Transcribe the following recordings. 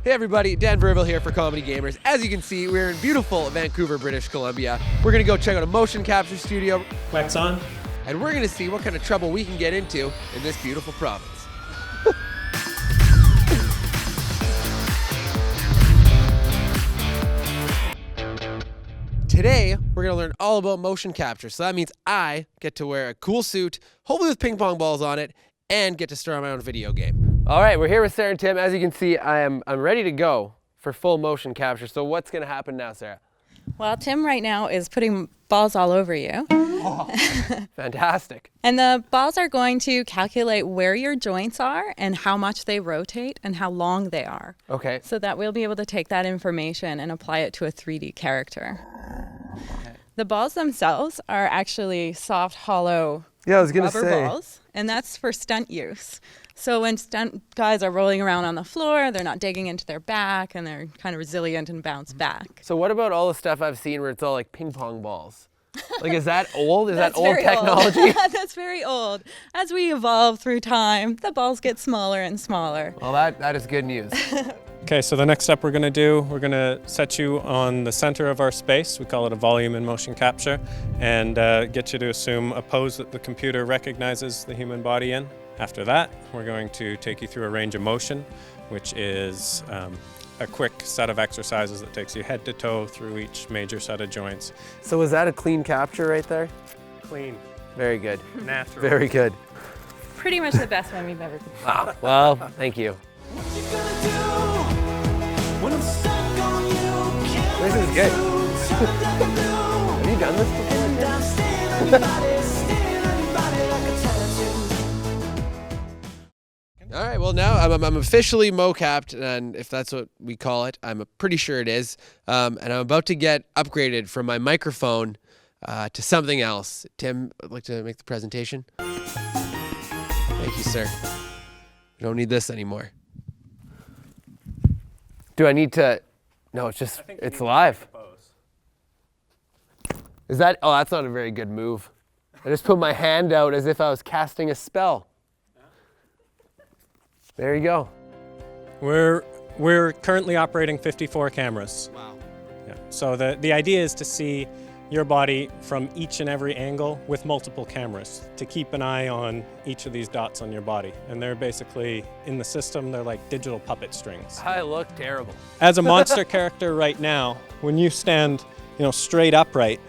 Hey everybody, Dan Verville here for Comedy Gamers. As you can see, we're in beautiful Vancouver, British Columbia. We're gonna go check out a motion capture studio. Wax on. And we're gonna see what kind of trouble we can get into in this beautiful province. Today, we're gonna learn all about motion capture. So that means I get to wear a cool suit, hopefully with ping pong balls on it, and get to start my own video game. All right, we're here with Sarah and Tim. As you can see, I'm ready to go for full motion capture. So what's gonna happen now, Sarah? Well, Tim right now is putting balls all over you. Oh, fantastic. And the balls are going to calculate where your joints are and how much they rotate and how long they are. Okay. So that we'll be able to take that information and apply it to a 3D character. Okay. The balls themselves are actually soft, hollow rubber balls, and that's for stunt use. So when stunt guys are rolling around on the floor, they're not digging into their back and they're kind of resilient and bounce back. So what about all the stuff I've seen where it's all like ping pong balls? Like, is that old? Is that old technology? Old. That's very old. As we evolve through time, the balls get smaller and smaller. Well, that is good news. Okay, so the next step we're gonna do, we're gonna set you on the center of our space. We call it a volume in motion capture, and get you to assume a pose that the computer recognizes the human body in. After that, we're going to take you through a range of motion, which is a quick set of exercises that takes you head to toe through each major set of joints. So was that a clean capture right there? Clean. Very good. Natural. Very good. Pretty much the best one we've ever seen. Wow. Well, thank you. This is good. Have you done this before? All right, well now I'm officially mo-capped, and if that's what we call it, I'm pretty sure it is. And I'm about to get upgraded from my microphone to something else. Tim, I'd like to make the presentation. Thank you, sir. We don't need this anymore. Do I need to? No, it's just, it's live. Is that, oh, that's not a very good move. I just put my hand out as if I was casting a spell. There you go. We're currently operating 54 cameras. Wow. Yeah. So the idea is to see your body from each and every angle with multiple cameras, to keep an eye on each of these dots on your body. And they're basically, in the system, they're like digital puppet strings. I look terrible. As a monster character right now, when you stand, straight upright,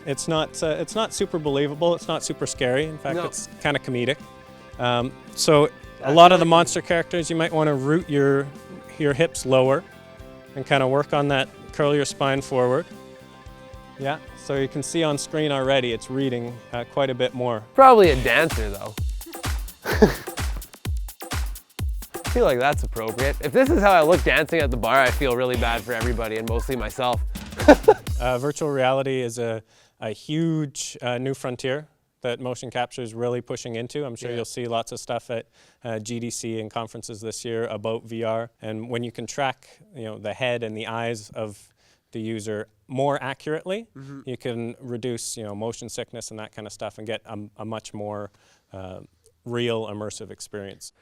it's not super believable. It's not super scary. In fact, It's kind of comedic. So a lot of the monster characters, you might want to root your hips lower and kind of work on that, curl your spine forward. Yeah, so you can see on screen already, it's reading quite a bit more. Probably a dancer though. I feel like that's appropriate. If this is how I look dancing at the bar, I feel really bad for everybody and mostly myself. Virtual reality is a huge new frontier that motion capture is really pushing into. I'm sure you'll see lots of stuff at GDC and conferences this year about VR. And when you can track, the head and the eyes of the user more accurately, you can reduce, motion sickness and that kind of stuff, and get a much more real, immersive experience.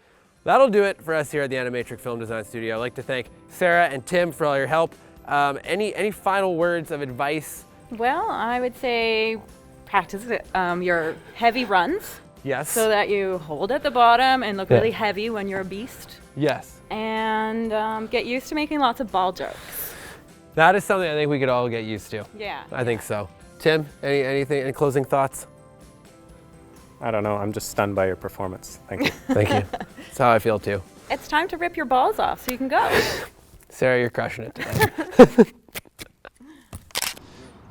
That'll do it for us here at the Animatrix Film Design Studio. I'd like to thank Sarah and Tim for all your help. Any final words of advice? Well, I would say practice your heavy runs. Yes. So that you hold at the bottom and look really heavy when you're a beast. Yes. And get used to making lots of ball jokes. That is something I think we could all get used to. Yeah. I think so. Tim, any closing thoughts? I don't know, I'm just stunned by your performance. Thank you. Thank you. That's how I feel too. It's time to rip your balls off so you can go. Sarah, you're crushing it today.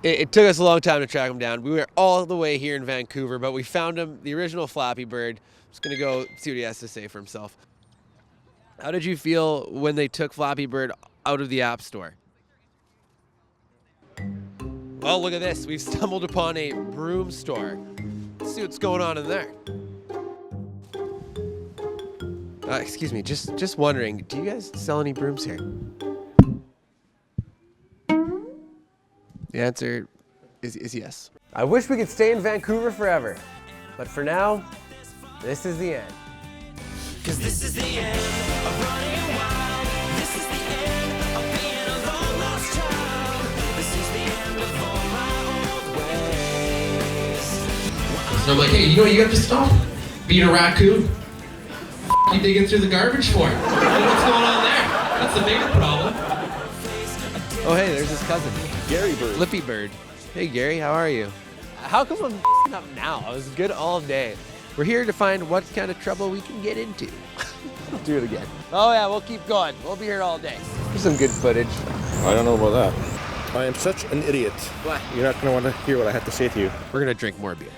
It took us a long time to track him down. We were all the way here in Vancouver, but we found him, the original Flappy Bird. Just gonna go see what he has to say for himself. How did you feel when they took Flappy Bird out of the App Store? Well, look at this. We've stumbled upon a broom store. Let's see what's going on in there. Excuse me, just wondering, do you guys sell any brooms here? The answer is yes. I wish we could stay in Vancouver forever, but for now, this is the end. 'Cause this is the end of running wild. This So I'm like, hey, you know what you have to stop? Being a raccoon? You digging through the garbage for? You know what's going on there? That's the bigger problem. Oh, hey, there's his cousin. Gary Bird. Flippy Bird. Hey, Gary, how are you? How come I'm up now? I was good all day. We're here to find what kind of trouble we can get into. Let's do it again. Oh, yeah, we'll keep going. We'll be here all day. Here's some good footage. I don't know about that. I am such an idiot. What? You're not going to want to hear what I have to say to you. We're going to drink more beer.